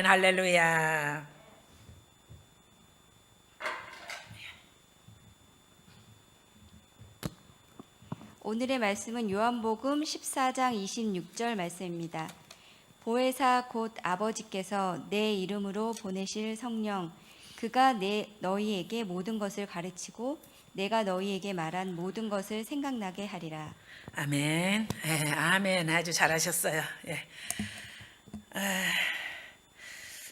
할렐루야. 오늘의 말씀은 요한복음 14장 26절 말씀입니다. 보혜사 곧 아버지께서 내 이름으로 보내실 성령 그가 너희에게 모든 것을 가르치고 내가 너희에게 말한 모든 것을 생각나게 하리라. 아멘. 예, 아멘. 아주 잘하셨어요. 예.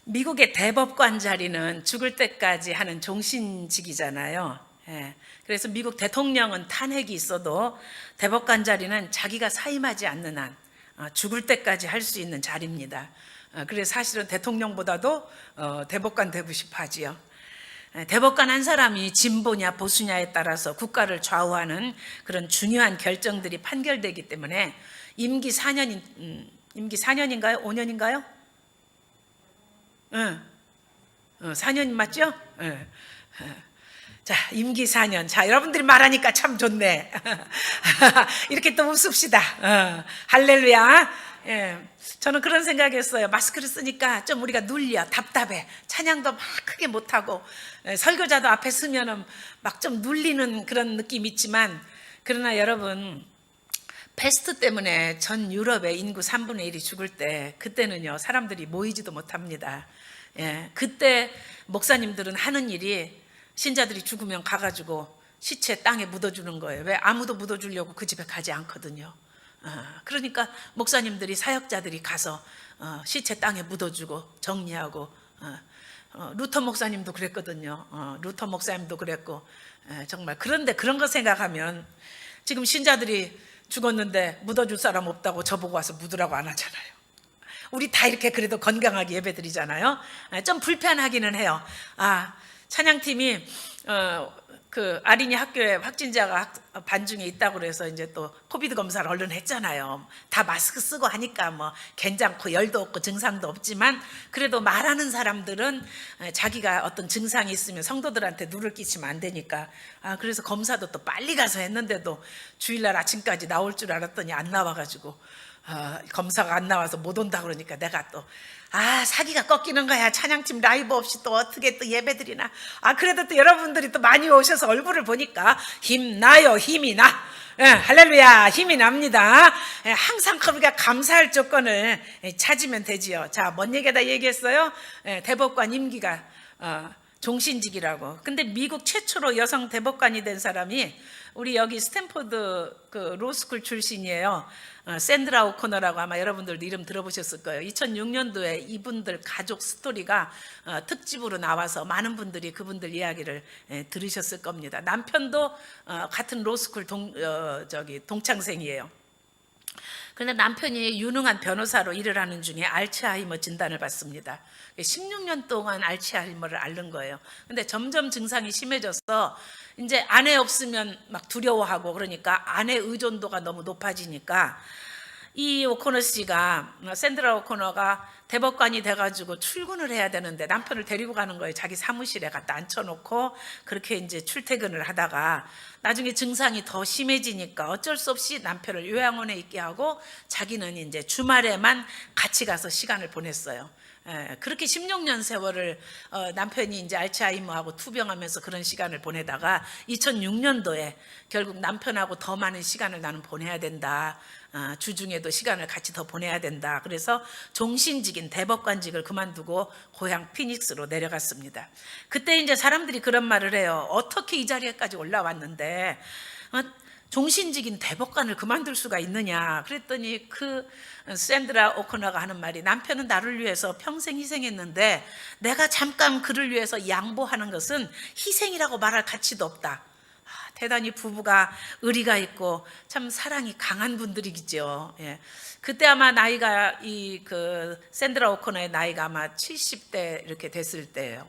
미국의 대법관 자리는 죽을 때까지 하는 종신직이잖아요. 예. 그래서 미국 대통령은 탄핵이 있어도 대법관 자리는 자기가 사임하지 않는 한 죽을 때까지 할 수 있는 자리입니다. 그래서 사실은 대통령보다도 대법관 되고 싶어 하지요. 대법관 한 사람이 진보냐 보수냐에 따라서 국가를 좌우하는 그런 중요한 결정들이 판결되기 때문에 임기 4년인가요? 5년인가요? 4년 맞죠? 자, 임기 4년. 자, 여러분들이 말하니까 참 좋네. 이렇게 또 웃읍시다. 할렐루야. 예, 저는 그런 생각했어요. 마스크를 쓰니까 좀 우리가 눌려, 답답해. 찬양도 막 크게 못하고, 설교자도 앞에 서면은 막 좀 눌리는 그런 느낌이 있지만, 그러나 여러분, 패스트 때문에 전 유럽의 인구 3분의 1이 죽을 때, 그때는요, 사람들이 모이지도 못합니다. 예, 그때 목사님들은 하는 일이 신자들이 죽으면 가가지고 시체 땅에 묻어주는 거예요. 왜? 아무도 묻어주려고 그 집에 가지 않거든요. 그러니까 목사님들이 사역자들이 가서 시체 땅에 묻어주고 정리하고 루터 목사님도 그랬거든요. 루터 목사님도 그랬고 정말 그런데 그런 거 생각하면 지금 신자들이 죽었는데 묻어줄 사람 없다고 저보고 와서 묻으라고 안 하잖아요. 우리 다 이렇게 그래도 건강하게 예배드리잖아요. 좀 불편하기는 해요. 찬양팀이 그 아린이 학교에 확진자가 반중에 있다고 그래서 이제 또 코비드 검사를 얼른 했잖아요. 다 마스크 쓰고 하니까 뭐 괜찮고 열도 없고 증상도 없지만 그래도 말하는 사람들은 자기가 어떤 증상이 있으면 성도들한테 누를 끼치면 안 되니까 그래서 검사도 또 빨리 가서 했는데도 주일날 아침까지 나올 줄 알았더니 안 나와가지고 검사가 안 나와서 못 온다 그러니까 내가 또 사기가 꺾이는 거야. 찬양팀 라이브 없이 또 어떻게 또 예배드리나. 그래도 또 여러분들이 또 많이 오셔서 얼굴을 보니까 힘나요. 힘이 나. 할렐루야. 힘이 납니다. 항상 우리가 감사할 조건을 찾으면 되지요. 자, 뭔 얘기다 얘기했어요? 대법관 임기가 종신직이라고. 근데 미국 최초로 여성 대법관이 된 사람이 우리 여기 스탠포드 그 로스쿨 출신이에요. 샌드라 오코너라고 아마 여러분들도 이름 들어보셨을 거예요. 2006년도에 이분들 가족 스토리가 특집으로 나와서 많은 분들이 그분들 이야기를 들으셨을 겁니다. 남편도 같은 로스쿨 동창생이에요. 그런데 남편이 유능한 변호사로 일을 하는 중에 알츠하이머 진단을 받습니다. 16년 동안 알츠하이머를 앓는 거예요. 근데 점점 증상이 심해져서 이제 아내 없으면 막 두려워하고 그러니까 아내 의존도가 너무 높아지니까 이 오코너 씨가 샌드라 오코너가 대법관이 돼가지고 출근을 해야 되는데 남편을 데리고 가는 거예요. 자기 사무실에 갖다 앉혀놓고 그렇게 이제 출퇴근을 하다가 나중에 증상이 더 심해지니까 어쩔 수 없이 남편을 요양원에 있게 하고 자기는 이제 주말에만 같이 가서 시간을 보냈어요. 그렇게 16년 세월을 남편이 이제 알츠하이머하고 투병하면서 그런 시간을 보내다가 2006년도에 결국 남편하고 더 많은 시간을 나는 보내야 된다. 주중에도 시간을 같이 더 보내야 된다. 그래서 종신직인 대법관직을 그만두고 고향 피닉스로 내려갔습니다. 그때 이제 사람들이 그런 말을 해요. 어떻게 이 자리에까지 올라왔는데 종신직인 대법관을 그만둘 수가 있느냐. 그랬더니 그 샌드라 오코너가 하는 말이 남편은 나를 위해서 평생 희생했는데 내가 잠깐 그를 위해서 양보하는 것은 희생이라고 말할 가치도 없다. 대단히 부부가 의리가 있고 참 사랑이 강한 분들이겠죠. 예. 그때 아마 나이가 이 그 샌드라 오코너의 나이가 아마 70대 이렇게 됐을 때예요.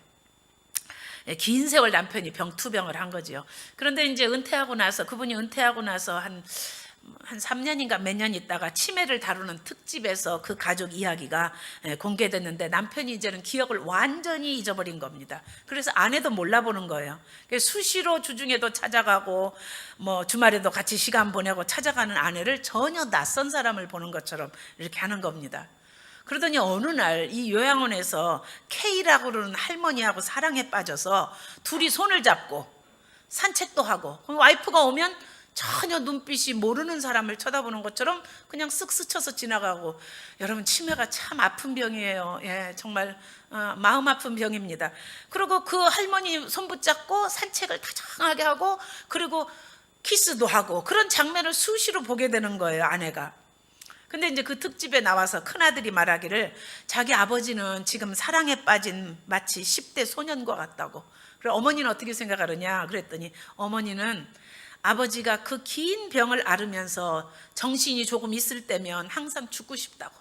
긴 세월 남편이 투병을 한 거지요. 그런데 이제 그분이 은퇴하고 나서 한 3년인가 몇 년 있다가 치매를 다루는 특집에서 그 가족 이야기가 공개됐는데 남편이 이제는 기억을 완전히 잊어버린 겁니다. 그래서 아내도 몰라보는 거예요. 수시로 주중에도 찾아가고 뭐 주말에도 같이 시간 보내고 찾아가는 아내를 전혀 낯선 사람을 보는 것처럼 이렇게 하는 겁니다. 그러더니 어느 날 이 요양원에서 K라고 그러는 할머니하고 사랑에 빠져서 둘이 손을 잡고 산책도 하고, 그럼 와이프가 오면 전혀 눈빛이 모르는 사람을 쳐다보는 것처럼 그냥 쓱 스쳐서 지나가고. 여러분, 치매가 참 아픈 병이에요. 예, 정말 마음 아픈 병입니다. 그리고 그 할머니 손 붙잡고 산책을 다정하게 하고, 그리고 키스도 하고, 그런 장면을 수시로 보게 되는 거예요, 아내가. 근데 이제 그 특집에 나와서 큰아들이 말하기를 자기 아버지는 지금 사랑에 빠진 마치 10대 소년과 같다고. 그래, 어머니는 어떻게 생각하느냐 그랬더니, 어머니는 아버지가 그 긴 병을 앓으면서 정신이 조금 있을 때면 항상 죽고 싶다고,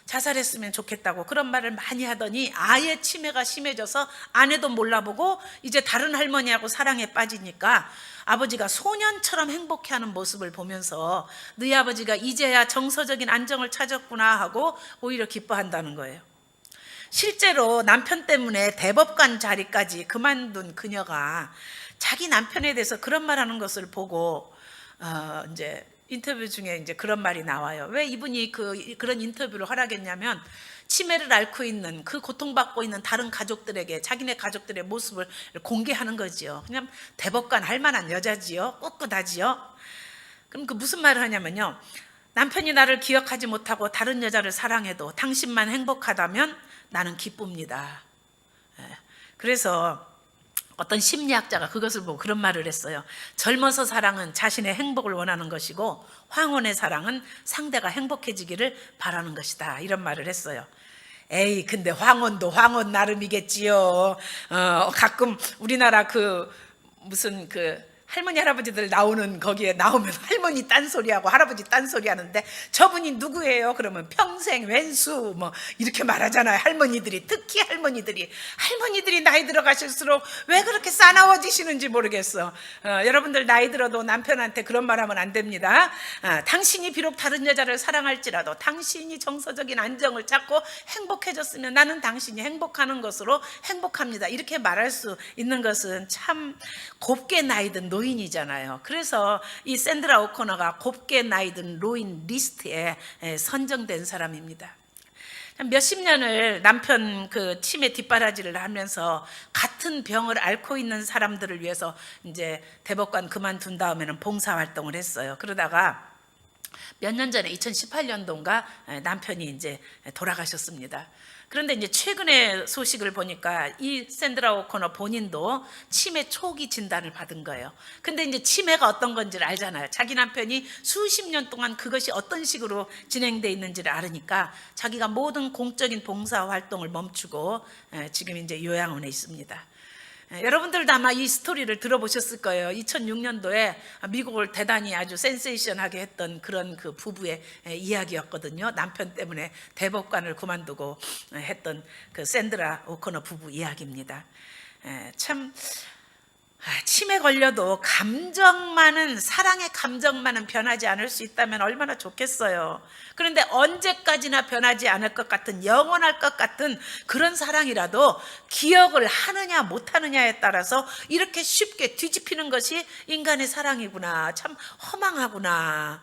자살했으면 좋겠다고 그런 말을 많이 하더니 아예 치매가 심해져서 아내도 몰라보고 이제 다른 할머니하고 사랑에 빠지니까 아버지가 소년처럼 행복해하는 모습을 보면서 너희 아버지가 이제야 정서적인 안정을 찾았구나 하고 오히려 기뻐한다는 거예요. 실제로 남편 때문에 대법관 자리까지 그만둔 그녀가 자기 남편에 대해서 그런 말하는 것을 보고 이제 인터뷰 중에 이제 그런 말이 나와요. 왜 이분이 그런 인터뷰를 허락했냐면, 치매를 앓고 있는, 그 고통받고 있는 다른 가족들에게 자기네 가족들의 모습을 공개하는 거지요. 그냥 대법관 할 만한 여자지요. 꿋꿋하지요. 그럼 그 무슨 말을 하냐면요, 남편이 나를 기억하지 못하고 다른 여자를 사랑해도 당신만 행복하다면 나는 기쁩니다. 그래서 어떤 심리학자가 그것을 보고 그런 말을 했어요. 젊어서 사랑은 자신의 행복을 원하는 것이고 황혼의 사랑은 상대가 행복해지기를 바라는 것이다, 이런 말을 했어요. 에이, 근데 황혼도 황혼 나름이겠지요. 가끔 우리나라 무슨 할머니 할아버지들 나오는 거기에 나오면 할머니 딴소리하고 할아버지 딴소리 하는데, 저분이 누구예요? 그러면 평생 왼수 뭐 이렇게 말하잖아요. 할머니들이, 특히 할머니들이 나이 들어가실수록 왜 그렇게 싸나워지시는지 모르겠어. 여러분들 나이 들어도 남편한테 그런 말하면 안 됩니다. 당신이 비록 다른 여자를 사랑할지라도 당신이 정서적인 안정을 찾고 행복해졌으면 나는 당신이 행복하는 것으로 행복합니다, 이렇게 말할 수 있는 것은 참 곱게 나이 든 노인이잖아요. 그래서 이 샌드라 오코너가 곱게 나이 든 노인 리스트에 선정된 사람입니다. 몇십 년을 남편 치매 뒷바라지를 하면서 같은 병을 앓고 있는 사람들을 위해서 이제 대법관 그만둔 다음에는 봉사활동을 했어요. 그러다가 몇 년 전에 2018년도인가 남편이 이제 돌아가셨습니다. 그런데 이제 최근에 소식을 보니까 이 샌드라 오코너 본인도 치매 초기 진단을 받은 거예요. 근데 이제 치매가 어떤 건지를 알잖아요. 자기 남편이 수십 년 동안 그것이 어떤 식으로 진행되어 있는지를 알으니까 자기가 모든 공적인 봉사 활동을 멈추고 지금 이제 요양원에 있습니다. 여러분들도 아마 이 스토리를 들어보셨을 거예요. 2006년도에 미국을 대단히 아주 센세이션하게 했던 그런 그 부부의 이야기였거든요. 남편 때문에 대법관을 그만두고 했던 그 샌드라 오코너 부부 이야기입니다. 참 치매 걸려도 사랑의 감정만은 변하지 않을 수 있다면 얼마나 좋겠어요. 그런데 언제까지나 변하지 않을 것 같은, 영원할 것 같은 그런 사랑이라도 기억을 하느냐 못하느냐에 따라서 이렇게 쉽게 뒤집히는 것이 인간의 사랑이구나, 참 허망하구나,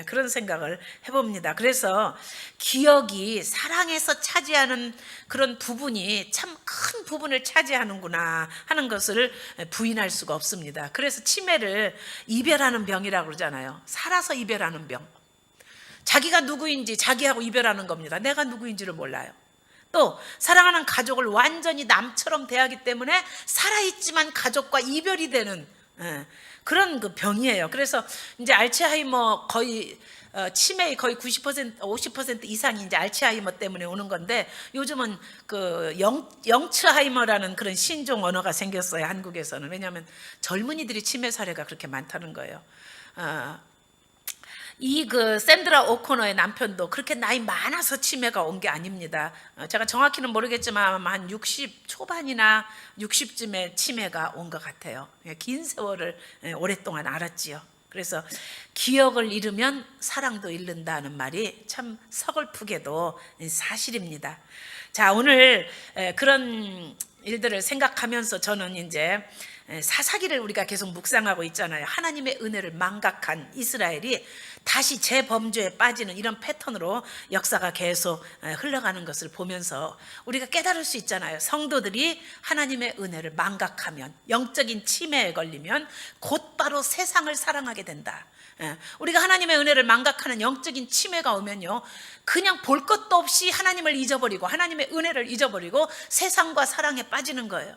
그런 생각을 해봅니다. 그래서 기억이 사랑에서 차지하는 그런 부분이 참 큰 부분을 차지하는구나 하는 것을 부인할 수가 없습니다. 그래서 치매를 이별하는 병이라고 그러잖아요. 살아서 이별하는 병. 자기가 누구인지 자기하고 이별하는 겁니다. 내가 누구인지를 몰라요. 또 사랑하는 가족을 완전히 남처럼 대하기 때문에 살아있지만 가족과 이별이 되는 그런 그 병이에요. 그래서 이제 알츠하이머 치매의 거의 90%, 50% 이상이 이제 알츠하이머 때문에 오는 건데, 요즘은 영츠하이머라는 그런 신종 언어가 생겼어요, 한국에서는. 왜냐하면 젊은이들이 치매 사례가 그렇게 많다는 거예요. 샌드라 오코너의 남편도 그렇게 나이 많아서 치매가 온 게 아닙니다. 제가 정확히는 모르겠지만 한 60 초반이나 60쯤에 치매가 온 것 같아요. 긴 세월을 오랫동안 알았지요. 그래서 기억을 잃으면 사랑도 잃는다는 말이 참 서글프게도 사실입니다. 자, 오늘 그런 일들을 생각하면서 저는 이제 사사기를 우리가 계속 묵상하고 있잖아요. 하나님의 은혜를 망각한 이스라엘이 다시 재범죄에 빠지는 이런 패턴으로 역사가 계속 흘러가는 것을 보면서 우리가 깨달을 수 있잖아요. 성도들이 하나님의 은혜를 망각하면, 영적인 침해에 걸리면 곧바로 세상을 사랑하게 된다. 우리가 하나님의 은혜를 망각하는 영적인 침해가 오면요, 그냥 볼 것도 없이 하나님을 잊어버리고 하나님의 은혜를 잊어버리고 세상과 사랑에 빠지는 거예요.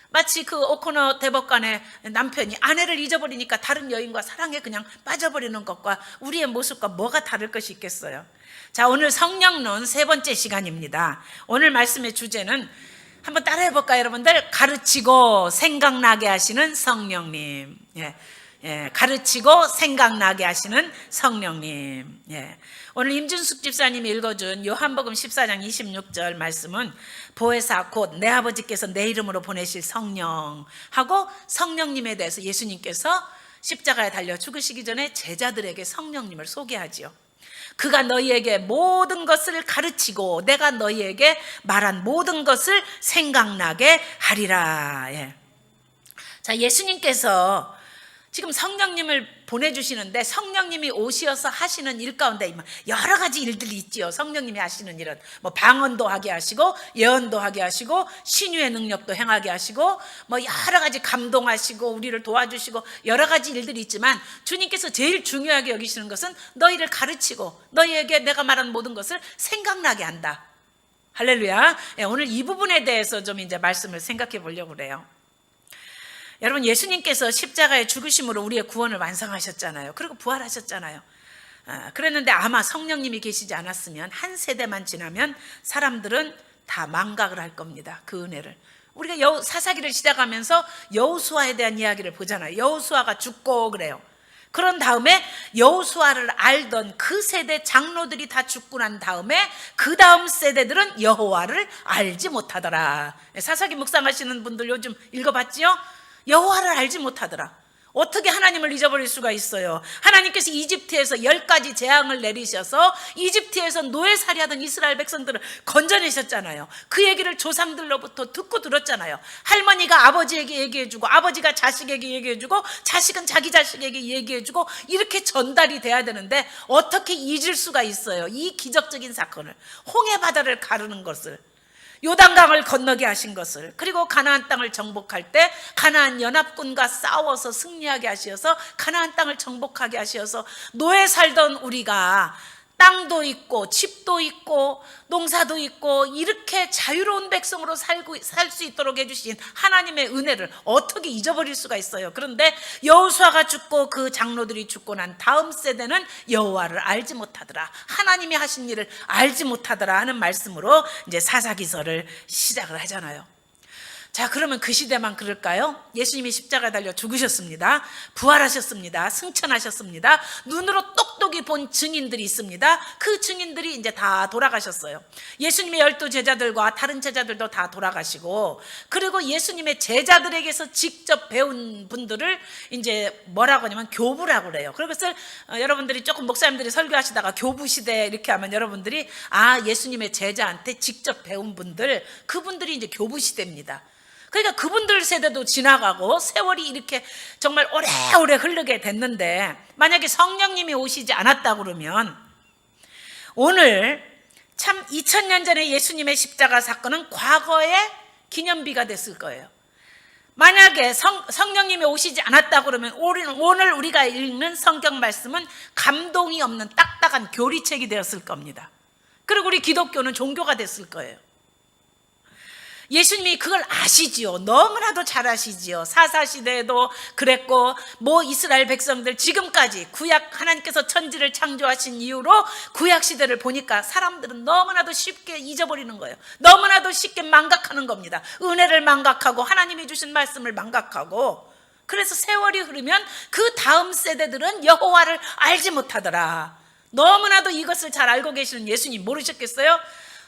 마치 그 오코너 대법관의 남편이 아내를 잊어버리니까 다른 여인과 사랑에 그냥 빠져버리는 것과 우리의 모습과 뭐가 다를 것이 있겠어요. 자, 오늘 성령론 세 번째 시간입니다. 오늘 말씀의 주제는 한번 따라해 볼까요, 여러분들? 가르치고 생각나게 하시는 성령님. 가르치고 생각나게 하시는 성령님. 오늘 임준숙 집사님이 읽어준 요한복음 14장 26절 말씀은 보혜사 곧 내 아버지께서 내 이름으로 보내실 성령 하고, 성령님에 대해서 예수님께서 십자가에 달려 죽으시기 전에 제자들에게 성령님을 소개하지요. 그가 너희에게 모든 것을 가르치고 내가 너희에게 말한 모든 것을 생각나게 하리라. 자, 예수님께서 지금 성령님을 보내주시는데 성령님이 오시어서 하시는 일 가운데 여러 가지 일들이 있지요. 성령님이 하시는 일은 뭐 방언도 하게 하시고 예언도 하게 하시고 신유의 능력도 행하게 하시고 뭐 여러 가지 감동하시고 우리를 도와주시고 여러 가지 일들이 있지만, 주님께서 제일 중요하게 여기시는 것은 너희를 가르치고 너희에게 내가 말한 모든 것을 생각나게 한다. 할렐루야. 오늘 이 부분에 대해서 좀 이제 말씀을 생각해 보려고 그래요. 여러분, 예수님께서 십자가의 죽으심으로 우리의 구원을 완성하셨잖아요. 그리고 부활하셨잖아요. 그랬는데 아마 성령님이 계시지 않았으면 한 세대만 지나면 사람들은 다 망각을 할 겁니다. 그 은혜를. 우리가 사사기를 시작하면서 여호수아에 대한 이야기를 보잖아요. 여호수아가 죽고 그래요. 그런 다음에 여호수아를 알던 그 세대 장로들이 다 죽고 난 다음에 그 다음 세대들은 여호와를 알지 못하더라. 사사기 묵상하시는 분들 요즘 읽어봤지요? 여호와를 알지 못하더라. 어떻게 하나님을 잊어버릴 수가 있어요? 하나님께서 이집트에서 10가지 재앙을 내리셔서 이집트에서 노예살이하던 이스라엘 백성들을 건져내셨잖아요. 그 얘기를 조상들로부터 듣고 들었잖아요. 할머니가 아버지에게 얘기해주고 아버지가 자식에게 얘기해주고 자식은 자기 자식에게 얘기해주고 이렇게 전달이 돼야 되는데 어떻게 잊을 수가 있어요? 이 기적적인 사건을, 홍해 바다를 가르는 것을, 요단강을 건너게 하신 것을, 그리고 가나안 땅을 정복할 때 가나안 연합군과 싸워서 승리하게 하셔서 가나안 땅을 정복하게 하셔서 노예 살던 우리가 땅도 있고 집도 있고 농사도 있고 이렇게 자유로운 백성으로 살 수 있도록 해주신 하나님의 은혜를 어떻게 잊어버릴 수가 있어요? 그런데 여호수아가 죽고 그 장로들이 죽고 난 다음 세대는 여호와를 알지 못하더라, 하나님이 하신 일을 알지 못하더라 하는 말씀으로 이제 사사기서를 시작을 하잖아요. 자, 그러면 그 시대만 그럴까요? 예수님이 십자가에 달려 죽으셨습니다. 부활하셨습니다. 승천하셨습니다. 눈으로 똑똑히 본 증인들이 있습니다. 그 증인들이 이제 다 돌아가셨어요. 예수님의 12 제자들과 다른 제자들도 다 돌아가시고, 그리고 예수님의 제자들에게서 직접 배운 분들을 이제 뭐라고 하냐면 교부라고 그래요. 그것을 여러분들이 조금 목사님들이 설교하시다가 교부 시대 이렇게 하면 여러분들이 예수님의 제자한테 직접 배운 분들, 그분들이 이제 교부 시대입니다. 그러니까 그분들 세대도 지나가고 세월이 이렇게 정말 오래오래 흐르게 됐는데, 만약에 성령님이 오시지 않았다 그러면 오늘 참 2000년 전에 예수님의 십자가 사건은 과거의 기념비가 됐을 거예요. 만약에 성령님이 오시지 않았다 그러면 오늘 우리가 읽는 성경 말씀은 감동이 없는 딱딱한 교리책이 되었을 겁니다. 그리고 우리 기독교는 종교가 됐을 거예요. 예수님이 그걸 아시지요. 너무나도 잘 아시지요. 사사시대에도 그랬고, 이스라엘 백성들 지금까지 구약, 하나님께서 천지를 창조하신 이후로 구약시대를 보니까 사람들은 너무나도 쉽게 잊어버리는 거예요. 너무나도 쉽게 망각하는 겁니다. 은혜를 망각하고 하나님이 주신 말씀을 망각하고, 그래서 세월이 흐르면 그 다음 세대들은 여호와를 알지 못하더라. 너무나도 이것을 잘 알고 계시는 예수님 모르셨겠어요?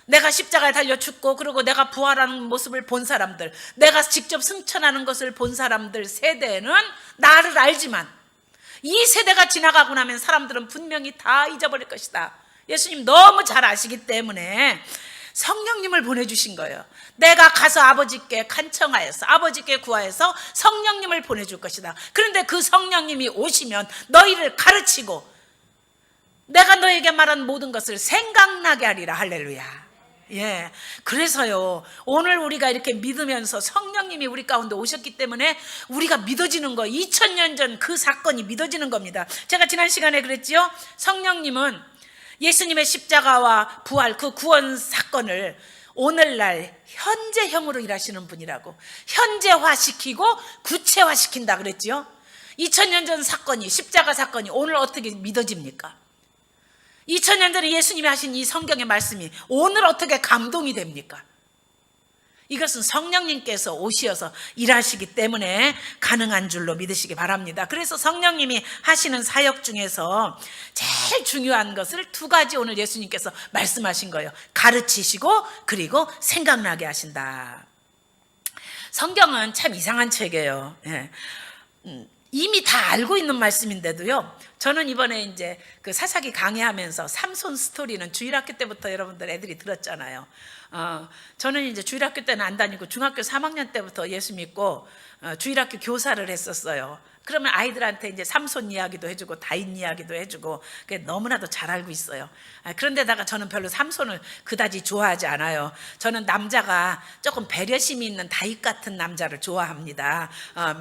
내가 십자가에 달려 죽고 그리고 내가 부활하는 모습을 본 사람들, 내가 직접 승천하는 것을 본 사람들 세대는 나를 알지만 이 세대가 지나가고 나면 사람들은 분명히 다 잊어버릴 것이다. 예수님 너무 잘 아시기 때문에 성령님을 보내주신 거예요. 내가 가서 아버지께 간청하여서 아버지께 구하여서 성령님을 보내줄 것이다. 그런데 그 성령님이 오시면 너희를 가르치고 내가 너에게 말한 모든 것을 생각나게 하리라. 할렐루야. 예. 그래서요, 오늘 우리가 이렇게 믿으면서 성령님이 우리 가운데 오셨기 때문에 우리가 믿어지는 거, 2000년 전 그 사건이 믿어지는 겁니다. 제가 지난 시간에 그랬지요. 성령님은 예수님의 십자가와 부활, 그 구원 사건을 오늘날 현재형으로 일하시는 분이라고, 현재화시키고 구체화시킨다 그랬지요. 2000년 전 사건이, 십자가 사건이 오늘 어떻게 믿어집니까? 2000년 전에 예수님이 하신 이 성경의 말씀이 오늘 어떻게 감동이 됩니까? 이것은 성령님께서 오시어서 일하시기 때문에 가능한 줄로 믿으시기 바랍니다. 그래서 성령님이 하시는 사역 중에서 제일 중요한 것을 두 가지 오늘 예수님께서 말씀하신 거예요. 가르치시고 그리고 생각나게 하신다. 성경은 참 이상한 책이에요. 예. 이미 다 알고 있는 말씀인데도요, 저는 이번에 이제 그 사사기 강의하면서 삼손 스토리는 주일학교 때부터 여러분들 애들이 들었잖아요. 저는 이제 주일학교 때는 안 다니고 중학교 3학년 때부터 예수 믿고 주일학교 교사를 했었어요. 그러면 아이들한테 이제 삼손 이야기도 해주고 다윗 이야기도 해주고 너무나도 잘 알고 있어요. 그런데다가 저는 별로 삼손을 그다지 좋아하지 않아요. 저는 남자가 조금 배려심이 있는 다윗 같은 남자를 좋아합니다.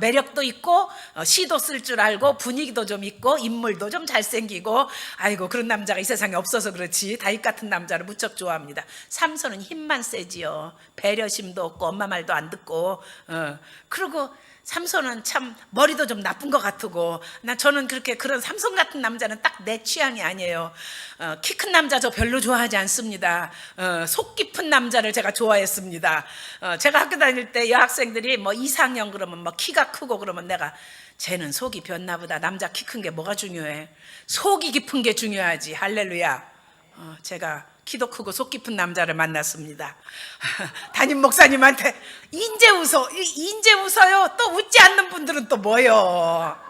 매력도 있고 시도 쓸 줄 알고 분위기도 좀 있고 인물도 좀 잘생기고, 아이고 그런 남자가 이 세상에 없어서 그렇지 다윗 같은 남자를 무척 좋아합니다. 삼손은 힘만 세지요. 배려심도 없고 엄마 말도 안 듣고, 그리고 삼손은 참 머리도 좀 나쁜 것 같고, 저는 그런 삼손 같은 남자는 딱 내 취향이 아니에요. 키 큰 남자 저 별로 좋아하지 않습니다. 속 깊은 남자를 제가 좋아했습니다. 제가 학교 다닐 때 여학생들이 뭐 이상형 그러면 뭐 키가 크고 그러면 내가 쟤는 속이 변나 보다. 남자 키 큰 게 뭐가 중요해? 속이 깊은 게 중요하지. 할렐루야. 제가 키도 크고 속 깊은 남자를 만났습니다. 담임 목사님한테 인제 웃어요. 또 웃지 않는 분들은 또 뭐요?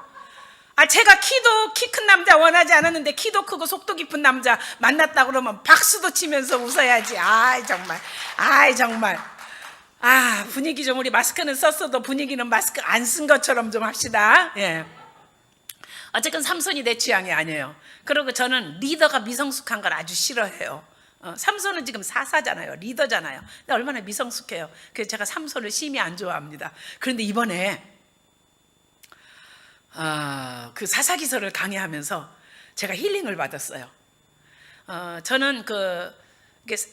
제가 키 큰 남자 원하지 않았는데 키도 크고 속도 깊은 남자 만났다 그러면 박수도 치면서 웃어야지. 정말. 분위기 좀, 우리 마스크는 썼어도 분위기는 마스크 안 쓴 것처럼 좀 합시다. 예. 어쨌든 삼손이 내 취향이 아니에요. 그리고 저는 리더가 미성숙한 걸 아주 싫어해요. 삼손은 지금 사사잖아요. 리더잖아요. 근데 얼마나 미성숙해요. 그래서 제가 삼손을 심히 안 좋아합니다. 그런데 이번에 그 사사기서를 강의하면서 제가 힐링을 받았어요. 저는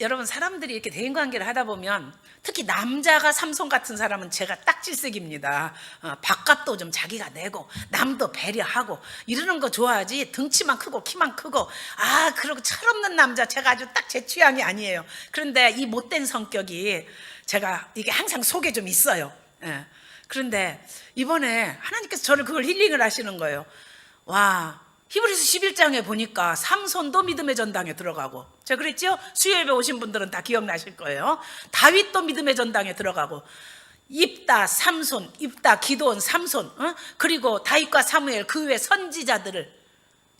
여러분, 사람들이 이렇게 대인관계를 하다 보면 특히 남자가 삼손 같은 사람은 제가 딱 질색입니다. 밥값도 좀 자기가 내고 남도 배려하고 이러는 거 좋아하지, 등치만 크고 키만 크고 그리고 철없는 남자, 제가 아주 딱 제 취향이 아니에요. 그런데 이 못된 성격이 제가 이게 항상 속에 좀 있어요. 예. 그런데 이번에 하나님께서 저를 그걸 힐링을 하시는 거예요. 히브리서 11장에 보니까 삼손도 믿음의 전당에 들어가고, 제가 그랬죠? 수요일에 오신 분들은 다 기억나실 거예요. 다윗도 믿음의 전당에 들어가고, 입다, 삼손, 입다, 기도원, 삼손, 그리고 다윗과 사무엘, 그 외 선지자들을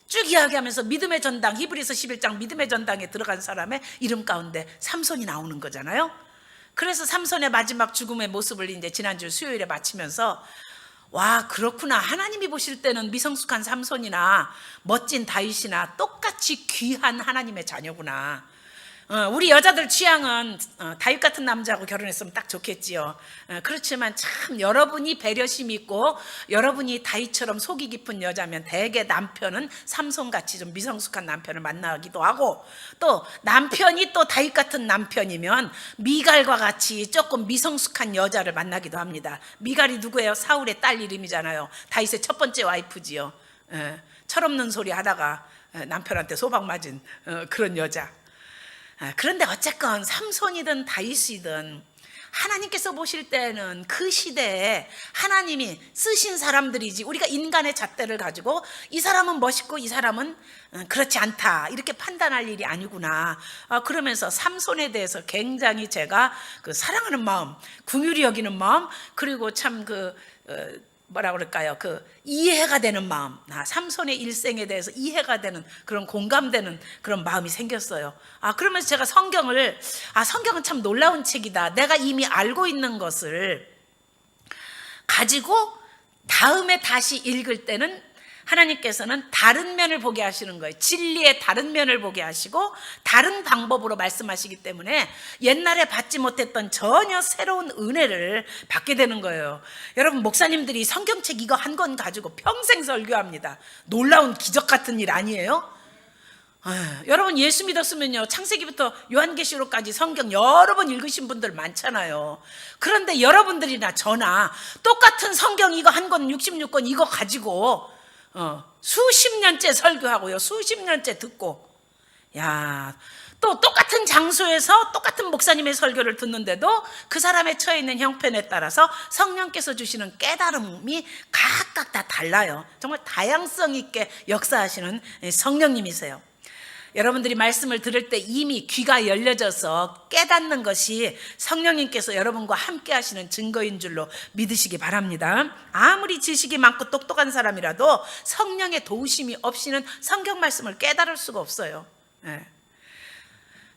쭉 이야기하면서 믿음의 전당, 히브리서 11장 믿음의 전당에 들어간 사람의 이름 가운데 삼손이 나오는 거잖아요. 그래서 삼손의 마지막 죽음의 모습을 이제 지난주 수요일에 마치면서, 그렇구나. 하나님이 보실 때는 미성숙한 삼손이나 멋진 다윗이나 똑같이 귀한 하나님의 자녀구나. 우리 여자들 취향은 다윗 같은 남자하고 결혼했으면 딱 좋겠지요. 그렇지만 참 여러분이 배려심 있고 여러분이 다윗처럼 속이 깊은 여자면 대개 남편은 삼손같이 좀 미성숙한 남편을 만나기도 하고, 또 남편이 또 다윗 같은 남편이면 미갈과 같이 조금 미성숙한 여자를 만나기도 합니다. 미갈이 누구예요? 사울의 딸 이름이잖아요. 다윗의 첫 번째 와이프지요. 철없는 소리 하다가 남편한테 소박 맞은 그런 여자. 그런데 어쨌건 삼손이든 다윗이든 하나님께서 보실 때는 그 시대에 하나님이 쓰신 사람들이지, 우리가 인간의 잣대를 가지고 이 사람은 멋있고 이 사람은 그렇지 않다 이렇게 판단할 일이 아니구나. 그러면서 삼손에 대해서 굉장히 제가 사랑하는 마음, 긍휼히 여기는 마음, 그리고 참 뭐라 그럴까요? 그 이해가 되는 마음, 삼손의 일생에 대해서 이해가 되는 그런 공감되는 그런 마음이 생겼어요. 그러면서 제가 성경은 참 놀라운 책이다. 내가 이미 알고 있는 것을 가지고 다음에 다시 읽을 때는 하나님께서는 다른 면을 보게 하시는 거예요. 진리의 다른 면을 보게 하시고 다른 방법으로 말씀하시기 때문에 옛날에 받지 못했던 전혀 새로운 은혜를 받게 되는 거예요. 여러분, 목사님들이 성경책 이거 한 권 가지고 평생 설교합니다. 놀라운 기적 같은 일 아니에요? 여러분, 예수 믿었으면요, 창세기부터 요한계시록까지 성경 여러 번 읽으신 분들 많잖아요. 그런데 여러분들이나 저나 똑같은 성경 이거 한 권 66권 이거 가지고 수십 년째 설교하고요, 수십 년째 듣고, 또 똑같은 장소에서 똑같은 목사님의 설교를 듣는데도 그 사람의 처해 있는 형편에 따라서 성령께서 주시는 깨달음이 각각 다 달라요. 정말 다양성 있게 역사하시는 성령님이세요. 여러분들이 말씀을 들을 때 이미 귀가 열려져서 깨닫는 것이 성령님께서 여러분과 함께 하시는 증거인 줄로 믿으시기 바랍니다. 아무리 지식이 많고 똑똑한 사람이라도 성령의 도우심이 없이는 성경 말씀을 깨달을 수가 없어요.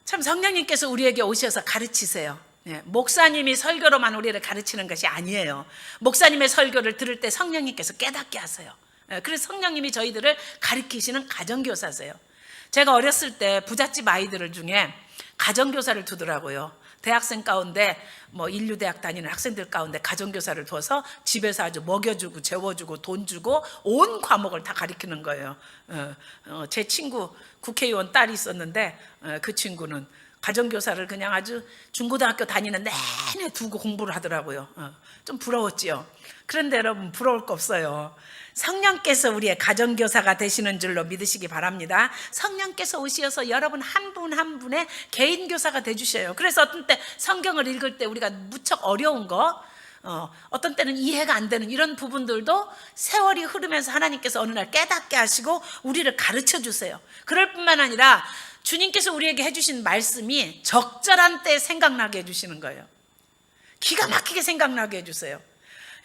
참, 성령님께서 우리에게 오셔서 가르치세요. 목사님이 설교로만 우리를 가르치는 것이 아니에요. 목사님의 설교를 들을 때 성령님께서 깨닫게 하세요. 그래서 성령님이 저희들을 가르치시는 가정교사세요. 제가 어렸을 때 부잣집 아이들 중에 가정교사를 두더라고요. 대학생 가운데 인류대학 다니는 학생들 가운데 가정교사를 둬서 집에서 아주 먹여주고 재워주고 돈 주고 온 과목을 다 가르치는 거예요. 제 친구 국회의원 딸이 있었는데 그 친구는 가정교사를 그냥 아주 중고등학교 다니는 내내 두고 공부를 하더라고요. 좀 부러웠지요. 그런데 여러분, 부러울 거 없어요. 성령께서 우리의 가정교사가 되시는 줄로 믿으시기 바랍니다. 성령께서 오셔서 여러분 한 분 한 분의 개인 교사가 되주셔요. 그래서 어떤 때 성경을 읽을 때 우리가 무척 어려운 거, 어떤 때는 이해가 안 되는 이런 부분들도 세월이 흐르면서 하나님께서 어느 날 깨닫게 하시고 우리를 가르쳐 주세요. 그럴 뿐만 아니라 주님께서 우리에게 해주신 말씀이 적절한 때에 생각나게 해주시는 거예요. 기가 막히게 생각나게 해주세요.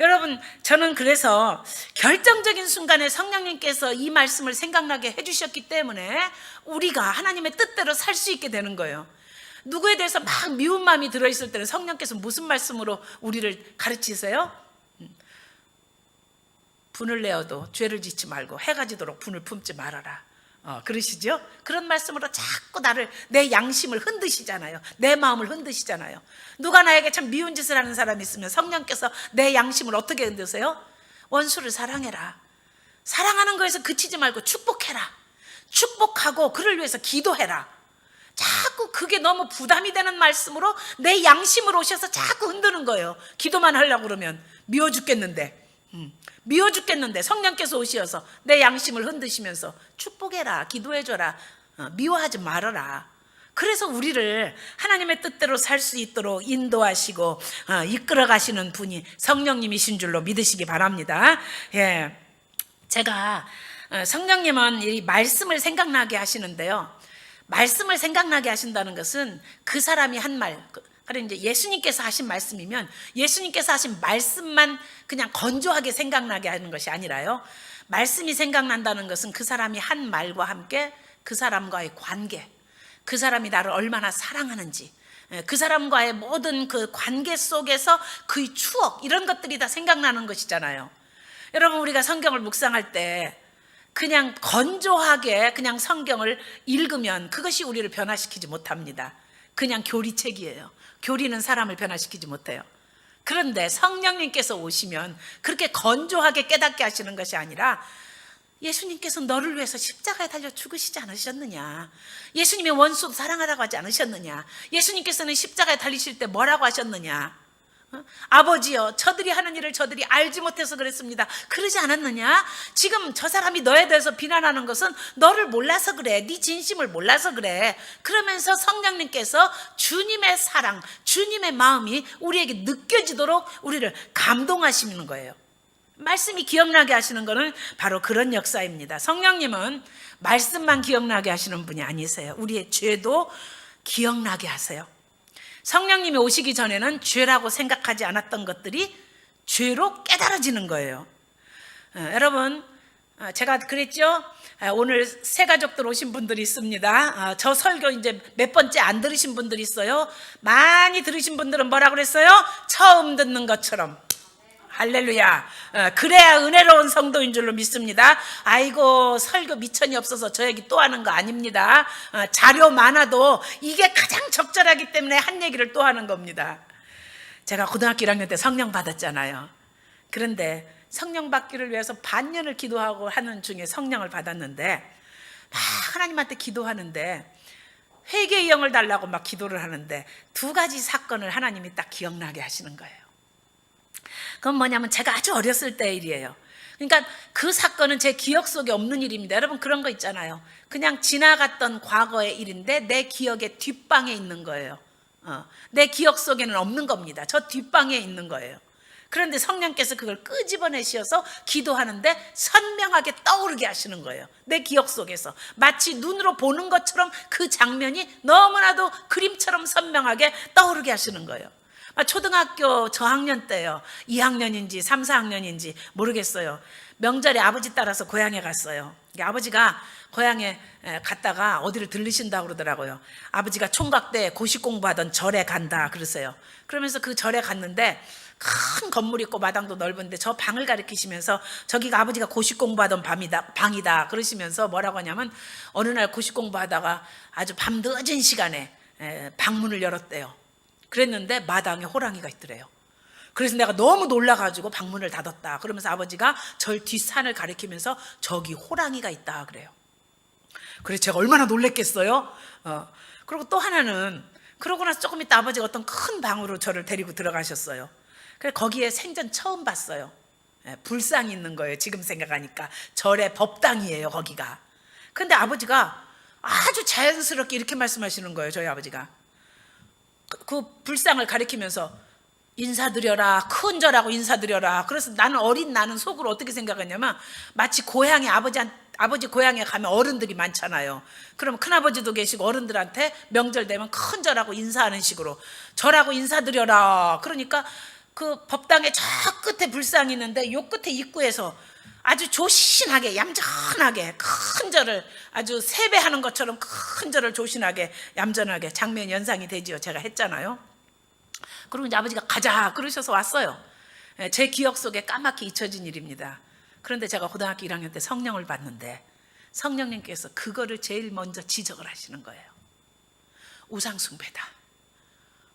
여러분, 저는 그래서 결정적인 순간에 성령님께서 이 말씀을 생각나게 해주셨기 때문에 우리가 하나님의 뜻대로 살 수 있게 되는 거예요. 누구에 대해서 막 미운 마음이 들어있을 때는 성령께서 무슨 말씀으로 우리를 가르치세요? 분을 내어도 죄를 짓지 말고 해가 지도록 분을 품지 말아라. 그러시죠? 그런 말씀으로 자꾸 내 양심을 흔드시잖아요. 내 마음을 흔드시잖아요. 누가 나에게 참 미운 짓을 하는 사람이 있으면 성령께서 내 양심을 어떻게 흔드세요? 원수를 사랑해라. 사랑하는 거에서 그치지 말고 축복해라. 축복하고 그를 위해서 기도해라. 자꾸 그게 너무 부담이 되는 말씀으로 내 양심을 오셔서 자꾸 흔드는 거예요. 기도만 하려고 그러면 미워 죽겠는데 성령께서 오셔서 내 양심을 흔드시면서 축복해라, 기도해줘라, 미워하지 말아라. 그래서 우리를 하나님의 뜻대로 살 수 있도록 인도하시고 이끌어 가시는 분이 성령님이신 줄로 믿으시기 바랍니다. 제가 성령님은 이 말씀을 생각나게 하시는데요, 말씀을 생각나게 하신다는 것은 그 사람이 한 말, 그래 이제 예수님께서 하신 말씀이면 예수님께서 하신 말씀만 그냥 건조하게 생각나게 하는 것이 아니라요, 말씀이 생각난다는 것은 그 사람이 한 말과 함께 그 사람과의 관계, 그 사람이 나를 얼마나 사랑하는지, 그 사람과의 모든 그 관계 속에서 그의 추억, 이런 것들이 다 생각나는 것이잖아요. 여러분, 우리가 성경을 묵상할 때 그냥 건조하게 그냥 성경을 읽으면 그것이 우리를 변화시키지 못합니다. 그냥 교리책이에요. 교리는 사람을 변화시키지 못해요. 그런데 성령님께서 오시면 그렇게 건조하게 깨닫게 하시는 것이 아니라, 예수님께서 너를 위해서 십자가에 달려 죽으시지 않으셨느냐? 예수님의 원수 사랑하라고 하지 않으셨느냐? 예수님께서는 십자가에 달리실 때 뭐라고 하셨느냐? 아버지여, 저들이 하는 일을 저들이 알지 못해서 그랬습니다. 그러지 않았느냐? 지금 저 사람이 너에 대해서 비난하는 것은 너를 몰라서 그래, 네 진심을 몰라서 그래. 그러면서 성령님께서 주님의 사랑, 주님의 마음이 우리에게 느껴지도록 우리를 감동하시는 거예요. 말씀이 기억나게 하시는 것은 바로 그런 역사입니다. 성령님은 말씀만 기억나게 하시는 분이 아니세요. 우리의 죄도 기억나게 하세요. 성령님이 오시기 전에는 죄라고 생각하지 않았던 것들이 죄로 깨달아지는 거예요. 여러분, 제가 그랬죠? 오늘 새 가족들 오신 분들이 있습니다. 저 설교 이제 몇 번째 안 들으신 분들이 있어요. 많이 들으신 분들은 뭐라 그랬어요? 처음 듣는 것처럼. 할렐루야. 그래야 은혜로운 성도인 줄로 믿습니다. 아이고, 설교 미천이 없어서 저 얘기 또 하는 거 아닙니다. 자료 많아도 이게 가장 적절하기 때문에 한 얘기를 또 하는 겁니다. 제가 고등학교 1학년 때 성령 받았잖아요. 그런데 성령 받기를 위해서 반년을 기도하고 하는 중에 성령을 받았는데, 막 하나님한테 기도하는데 회개의 영을 달라고 막 기도를 하는데 두 가지 사건을 하나님이 딱 기억나게 하시는 거예요. 그건 뭐냐면 제가 아주 어렸을 때 일이에요. 그러니까 그 사건은 제 기억 속에 없는 일입니다. 여러분, 그런 거 있잖아요. 그냥 지나갔던 과거의 일인데 내 기억의 뒷방에 있는 거예요. 내 기억 속에는 없는 겁니다. 저 뒷방에 있는 거예요. 그런데 성령께서 그걸 끄집어내셔서 기도하는데 선명하게 떠오르게 하시는 거예요. 내 기억 속에서 마치 눈으로 보는 것처럼 그 장면이 너무나도 그림처럼 선명하게 떠오르게 하시는 거예요. 초등학교 저학년 때요. 2학년인지 3, 4학년인지 모르겠어요. 명절에 아버지 따라서 고향에 갔어요. 아버지가 고향에 갔다가 어디를 들르신다고 그러더라고요. 아버지가 총각 때 고시 공부하던 절에 간다 그러세요. 그러면서 그 절에 갔는데 큰 건물 있고 마당도 넓은데 저 방을 가리키시면서 저기가 아버지가 고시 공부하던 방이다 그러시면서 뭐라고 하냐면, 어느 날 고시 공부하다가 아주 밤 늦은 시간에 방문을 열었대요. 그랬는데 마당에 호랑이가 있더래요. 그래서 내가 너무 놀라가지고 방문을 닫았다. 그러면서 아버지가 절 뒷산을 가리키면서 저기 호랑이가 있다 그래요. 그래서 제가 얼마나 놀랬겠어요. 그리고 또 하나는, 그러고 나서 조금 있다 아버지가 어떤 큰 방으로 저를 데리고 들어가셨어요. 그래서 거기에 생전 처음 봤어요. 불상이 있는 거예요. 지금 생각하니까 절의 법당이에요, 거기가. 근데 아버지가 아주 자연스럽게 이렇게 말씀하시는 거예요. 저희 아버지가 그 불상을 가리키면서 인사드려라, 큰 절하고 인사드려라. 그래서 나는 속으로 어떻게 생각했냐면, 마치 고향에 아버지 고향에 가면 어른들이 많잖아요. 그럼 큰아버지도 계시고 어른들한테 명절 되면 큰 절하고 인사하는 식으로 절하고 인사드려라. 그러니까 그 법당의 저 끝에 불상이 있는데 요 끝에 입구에서 아주 조신하게 얌전하게 큰 절을, 아주 세배하는 것처럼 큰 절을 조신하게 얌전하게, 장면 연상이 되지요. 제가 했잖아요. 그리고 이제 아버지가 가자 그러셔서 왔어요. 제 기억 속에 까맣게 잊혀진 일입니다. 그런데 제가 고등학교 1학년 때 성령을 받는데 성령님께서 그거를 제일 먼저 지적을 하시는 거예요. 우상숭배다.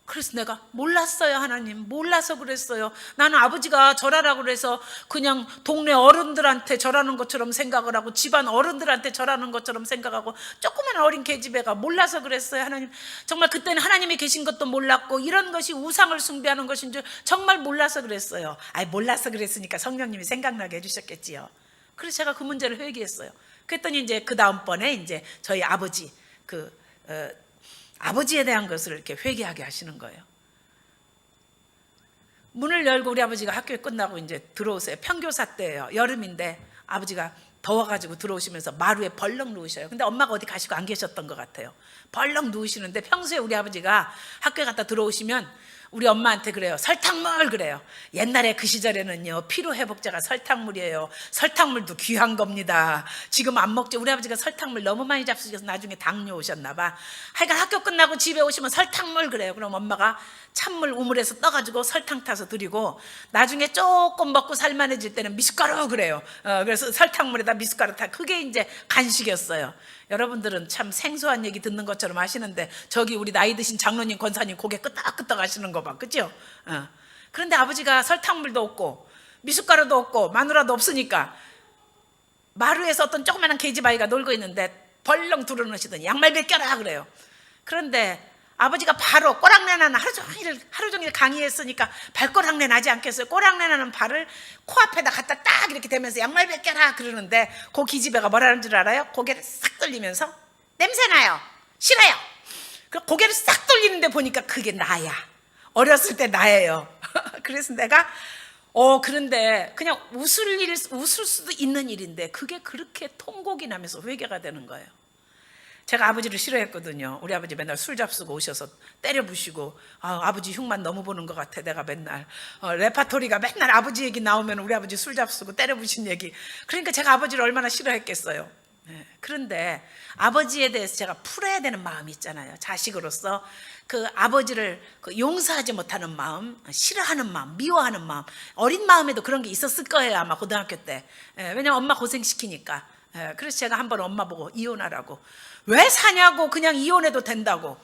그래서 내가 몰랐어요. 하나님, 몰라서 그랬어요. 나는 아버지가 절하라고 그래서 그냥 동네 어른들한테 절하는 것처럼 생각을 하고 집안 어른들한테 절하는 것처럼 생각하고 조그만 어린 계집애가 몰라서 그랬어요. 하나님, 정말 그때는 하나님이 계신 것도 몰랐고 이런 것이 우상을 숭배하는 것인 줄 정말 몰라서 그랬어요. 몰라서 그랬으니까 성령님이 생각나게 해주셨겠지요. 그래서 제가 그 문제를 회개했어요. 그랬더니 이제 그 다음번에 이제 저희 아버지 아버지에 대한 것을 이렇게 회개하게 하시는 거예요. 문을 열고 우리 아버지가 학교에 끝나고 이제 들어오세요. 평교사 때예요. 여름인데 아버지가 더워가지고 들어오시면서 마루에 벌렁 누우셔요. 근데 엄마가 어디 가시고 안 계셨던 것 같아요. 벌렁 누우시는데 평소에 우리 아버지가 학교에 갔다 들어오시면 우리 엄마한테 그래요. 설탕물 그래요. 옛날에 그 시절에는요, 피로회복제가 설탕물이에요. 설탕물도 귀한 겁니다. 지금 안 먹죠. 우리 아버지가 설탕물 너무 많이 잡수셔서 나중에 당뇨 오셨나 봐. 하여간 학교 끝나고 집에 오시면 설탕물 그래요. 그럼 엄마가 찬물 우물에서 떠가지고 설탕 타서 드리고, 나중에 조금 먹고 살만해질 때는 미숫가루 그래요. 그래서 설탕물에다 미숫가루 타. 그게 이제 간식이었어요. 여러분들은 참 생소한 얘기 듣는 것처럼 하시는데 저기 우리 나이 드신 장로님 권사님 고개 끄덕끄덕 하시는 거 봐. 그죠? 그런데 아버지가 설탕물도 없고 미숫가루도 없고 마누라도 없으니까 마루에서 어떤 조그마한 계집아이가 놀고 있는데 벌렁 들어놓으시더니 양말 벗겨라 그래요. 그런데 아버지가 바로 꼬랑내 나는 하루 종일 강의했으니까 발꼬랑내 나지 않겠어요? 꼬랑내 나는 발을 코앞에다 갖다 딱 이렇게 대면서 양말 벗겨라 그러는데 그 기집애가 뭐라는 줄 알아요? 고개를 싹 돌리면서 냄새나요. 싫어요. 그 고개를 싹 돌리는데 보니까 그게 나야. 어렸을 때 나예요. 그래서 내가 그런데 그냥 웃을 수도 있는 일인데 그게 그렇게 통곡이 나면서 회개가 되는 거예요. 제가 아버지를 싫어했거든요. 우리 아버지 맨날 술 잡수고 오셔서 때려 부시고, 아버지 흉만 너무 보는 것 같아. 내가 맨날 레파토리가 맨날 아버지 얘기 나오면 우리 아버지 술 잡수고 때려 부신 얘기. 그러니까 제가 아버지를 얼마나 싫어했겠어요. 그런데 아버지에 대해서 제가 풀어야 되는 마음이 있잖아요. 자식으로서 그 아버지를 용서하지 못하는 마음, 싫어하는 마음, 미워하는 마음, 어린 마음에도 그런 게 있었을 거예요. 아마 고등학교 때. 왜냐면 엄마 고생시키니까. 그래서 제가 한번 엄마 보고 이혼하라고, 왜 사냐고, 그냥 이혼해도 된다고,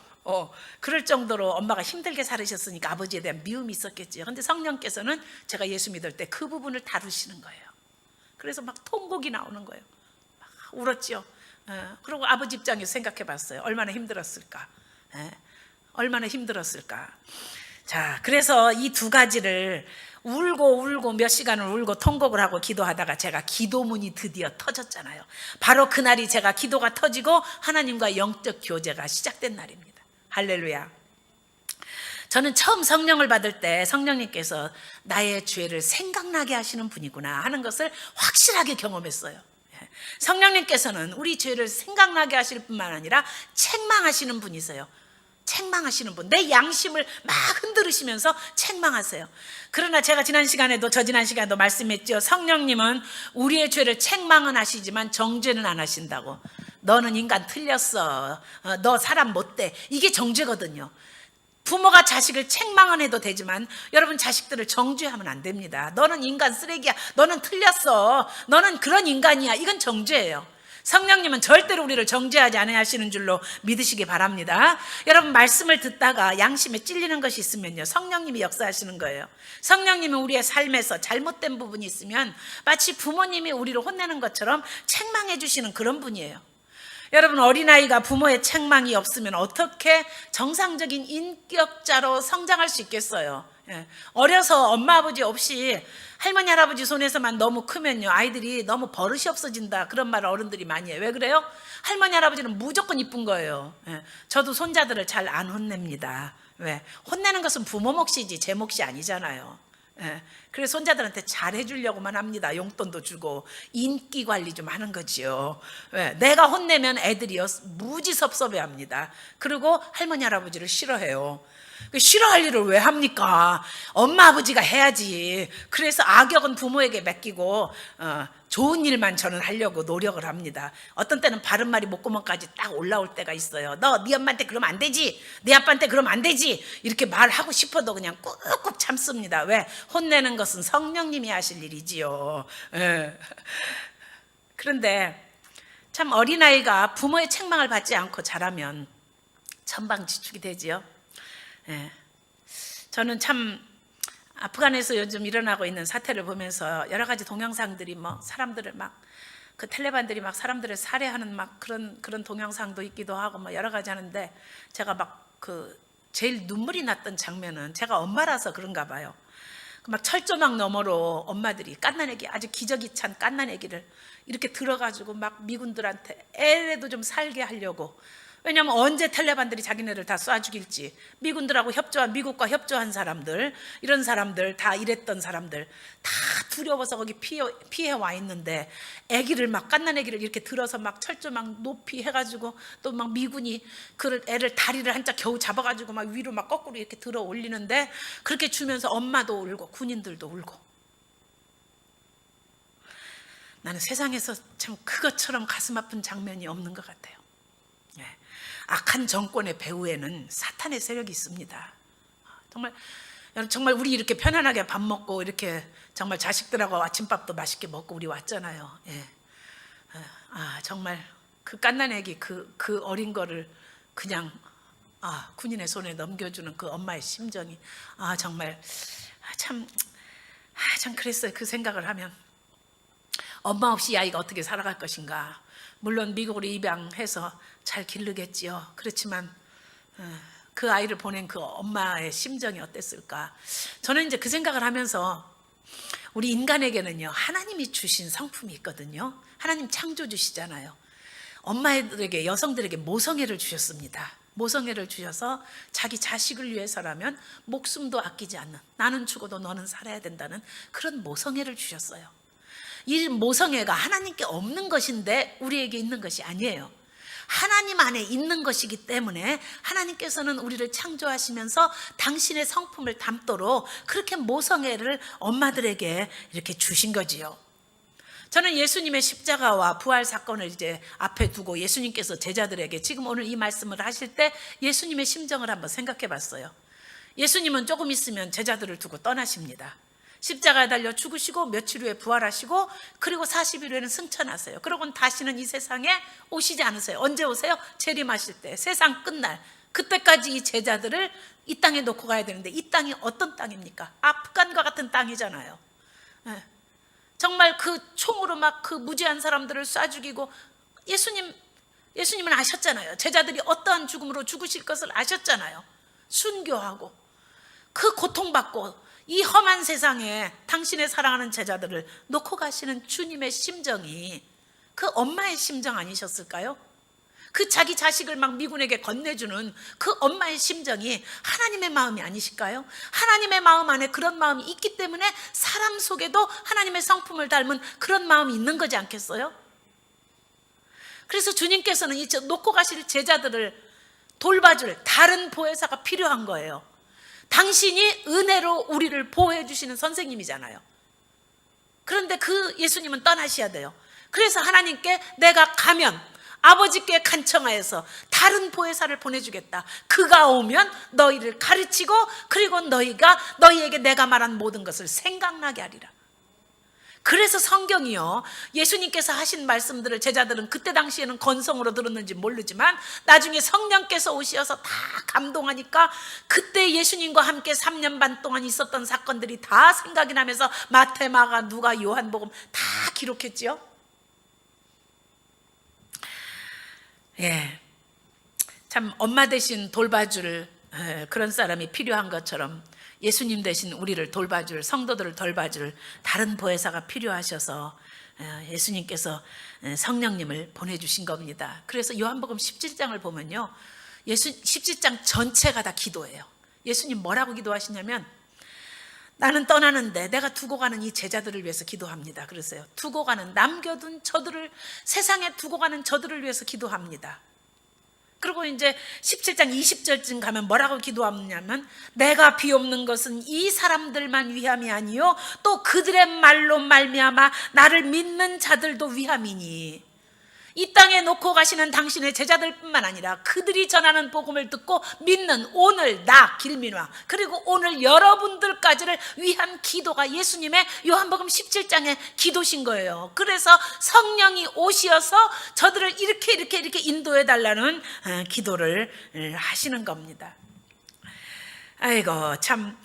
그럴 정도로 엄마가 힘들게 살으셨으니까 아버지에 대한 미움이 있었겠지요. 근데 성령께서는 제가 예수 믿을 때 그 부분을 다루시는 거예요. 그래서 막 통곡이 나오는 거예요. 막 울었죠. 그리고 아버지 입장에서 생각해 봤어요. 얼마나 힘들었을까. 얼마나 힘들었을까. 자, 그래서 이 두 가지를 울고 몇 시간을 울고 통곡을 하고 기도하다가 제가 기도문이 드디어 터졌잖아요. 바로 그날이 제가 기도가 터지고 하나님과 영적 교제가 시작된 날입니다. 할렐루야. 저는 처음 성령을 받을 때 성령님께서 나의 죄를 생각나게 하시는 분이구나 하는 것을 확실하게 경험했어요. 성령님께서는 우리 죄를 생각나게 하실 뿐만 아니라 책망하시는 분이세요. 책망하시는 분, 내 양심을 막 흔들으시면서 책망하세요. 그러나 제가 지난 시간에도 말씀했죠. 성령님은 우리의 죄를 책망은 하시지만 정죄는 안 하신다고. 너는 인간 틀렸어, 너 사람 못돼, 이게 정죄거든요. 부모가 자식을 책망은 해도 되지만 여러분 자식들을 정죄하면 안 됩니다. 너는 인간 쓰레기야, 너는 틀렸어, 너는 그런 인간이야, 이건 정죄예요. 성령님은 절대로 우리를 정죄하지 않으시는 줄로 믿으시기 바랍니다. 여러분 말씀을 듣다가 양심에 찔리는 것이 있으면요, 성령님이 역사하시는 거예요. 성령님은 우리의 삶에서 잘못된 부분이 있으면 마치 부모님이 우리를 혼내는 것처럼 책망해 주시는 그런 분이에요. 여러분 어린아이가 부모의 책망이 없으면 어떻게 정상적인 인격자로 성장할 수 있겠어요. 어려서 엄마 아버지 없이 할머니 할아버지 손에서만 너무 크면요, 아이들이 너무 버릇이 없어진다, 그런 말을 어른들이 많이 해요. 왜 그래요? 할머니 할아버지는 무조건 이쁜 거예요. 저도 손자들을 잘 안 혼냅니다. 왜? 혼내는 것은 부모 몫이지 제 몫이 아니잖아요. 그래서 손자들한테 잘 해주려고만 합니다. 용돈도 주고 인기 관리 좀 하는 거지요. 왜? 내가 혼내면 애들이요 무지 섭섭해합니다. 그리고 할머니 할아버지를 싫어해요. 싫어할 일을 왜 합니까? 엄마 아버지가 해야지. 그래서 악역은 부모에게 맡기고 좋은 일만 저는 하려고 노력을 합니다. 어떤 때는 바른 말이 목구멍까지 딱 올라올 때가 있어요. 너 네 엄마한테 그러면 안 되지, 네 아빠한테 그러면 안 되지, 이렇게 말하고 싶어도 그냥 꾹꾹 참습니다. 왜? 혼내는 것은 성령님이 하실 일이지요. 그런데 참 어린아이가 부모의 책망을 받지 않고 자라면 천방지축이 되지요. 저는 참 아프간에서 요즘 일어나고 있는 사태를 보면서 여러 가지 동영상들이 사람들을 그 탈레반들이 사람들을 살해하는 그런 동영상도 있기도 하고 여러 가지 하는데, 제가 제일 눈물이 났던 장면은, 제가 엄마라서 그런가 봐요. 철조망 너머로 엄마들이 갓난아기, 아주 기저귀 찬 갓난아기를 이렇게 들어가지고 미군들한테 애라도 좀 살게 하려고. 왜냐하면 언제 탈레반들이 자기네를 다 쏴 죽일지, 미군들하고 미국과 협조한 사람들, 이런 사람들 다 이랬던 사람들 다 두려워서 거기 피해 와 있는데, 갓난아기를 이렇게 들어서 철조망 높이 해가지고 또 미군이 그 애를 다리를 한짝 겨우 잡아가지고 위로 거꾸로 이렇게 들어 올리는데, 그렇게 주면서 엄마도 울고 군인들도 울고. 나는 세상에서 참 그것처럼 가슴 아픈 장면이 없는 것 같아요. 악한 정권의 배후에는 사탄의 세력이 있습니다. 정말 우리 이렇게 편안하게 밥 먹고 이렇게 정말 자식들하고 아침밥도 맛있게 먹고 우리 왔잖아요. 정말 그 갓난아기 그 어린 거를 그냥 군인의 손에 넘겨주는 그 엄마의 심정이 정말 참 그랬어요. 그 생각을 하면 엄마 없이 이 아이가 어떻게 살아갈 것인가. 물론 미국으로 입양해서 잘 기르겠지요. 그렇지만 그 아이를 보낸 그 엄마의 심정이 어땠을까. 저는 이제 그 생각을 하면서, 우리 인간에게는요 하나님이 주신 성품이 있거든요. 하나님 창조주시잖아요. 엄마들에게, 여성들에게 모성애를 주셨습니다. 모성애를 주셔서 자기 자식을 위해서라면 목숨도 아끼지 않는, 나는 죽어도 너는 살아야 된다는 그런 모성애를 주셨어요. 이 모성애가 하나님께 없는 것인데 우리에게 있는 것이 아니에요. 하나님 안에 있는 것이기 때문에 하나님께서는 우리를 창조하시면서 당신의 성품을 담도록 그렇게 모성애를 엄마들에게 이렇게 주신 거지요. 저는 예수님의 십자가와 부활 사건을 이제 앞에 두고 예수님께서 제자들에게 지금 오늘 이 말씀을 하실 때 예수님의 심정을 한번 생각해 봤어요. 예수님은 조금 있으면 제자들을 두고 떠나십니다. 십자가에 달려 죽으시고 며칠 후에 부활하시고 그리고 40일 후에는 승천하세요. 그러고는 다시는 이 세상에 오시지 않으세요. 언제 오세요? 재림하실 때, 세상 끝날 그때까지 이 제자들을 이 땅에 놓고 가야 되는데 이 땅이 어떤 땅입니까? 아프간과 같은 땅이잖아요. 네. 정말 그 총으로 막 그 무지한 사람들을 쏴 죽이고 예수님은 아셨잖아요. 제자들이 어떠한 죽음으로 죽으실 것을 아셨잖아요. 순교하고 그 고통받고 이 험한 세상에 당신의 사랑하는 제자들을 놓고 가시는 주님의 심정이 그 엄마의 심정 아니셨을까요? 그 자기 자식을 막 미군에게 건네주는 그 엄마의 심정이 하나님의 마음이 아니실까요? 하나님의 마음 안에 그런 마음이 있기 때문에 사람 속에도 하나님의 성품을 닮은 그런 마음이 있는 거지 않겠어요? 그래서 주님께서는 이 놓고 가실 제자들을 돌봐줄 다른 보혜사가 필요한 거예요. 당신이 은혜로 우리를 보호해 주시는 선생님이잖아요. 그런데 그 예수님은 떠나셔야 돼요. 그래서 하나님께 내가 가면 아버지께 간청하여서 다른 보혜사를 보내주겠다. 그가 오면 너희를 가르치고 그리고 너희에게 내가 말한 모든 것을 생각나게 하리라. 그래서 성경이요, 예수님께서 하신 말씀들을 제자들은 그때 당시에는 건성으로 들었는지 모르지만 나중에 성령께서 오셔서 다 감동하니까 그때 예수님과 함께 3년 반 동안 있었던 사건들이 다 생각이 나면서 마태, 마가, 누가, 요한복음 다 기록했지요. 예, 참 엄마 대신 돌봐줄 그런 사람이 필요한 것처럼 예수님 대신 우리를 돌봐줄, 성도들을 돌봐줄 다른 보혜사가 필요하셔서 예수님께서 성령님을 보내주신 겁니다. 그래서 요한복음 17장을 보면요, 17장 전체가 다 기도예요. 예수님 뭐라고 기도하시냐면 나는 떠나는데 내가 두고 가는 이 제자들을 위해서 기도합니다. 그러세요. 두고 가는, 남겨둔 저들을, 세상에 두고 가는 저들을 위해서 기도합니다. 그리고 이제 17장 20절쯤 가면 뭐라고 기도하냐면 내가 비옵는 것은 이 사람들만 위함이 아니요 또 그들의 말로 말미암아 나를 믿는 자들도 위함이니, 이 땅에 놓고 가시는 당신의 제자들뿐만 아니라 그들이 전하는 복음을 듣고 믿는 오늘 나 길민화 그리고 오늘 여러분들까지를 위한 기도가 예수님의 요한복음 17장의 기도신 거예요. 그래서 성령이 오셔서 저들을 이렇게 인도해 달라는 기도를 하시는 겁니다. 아이고 참,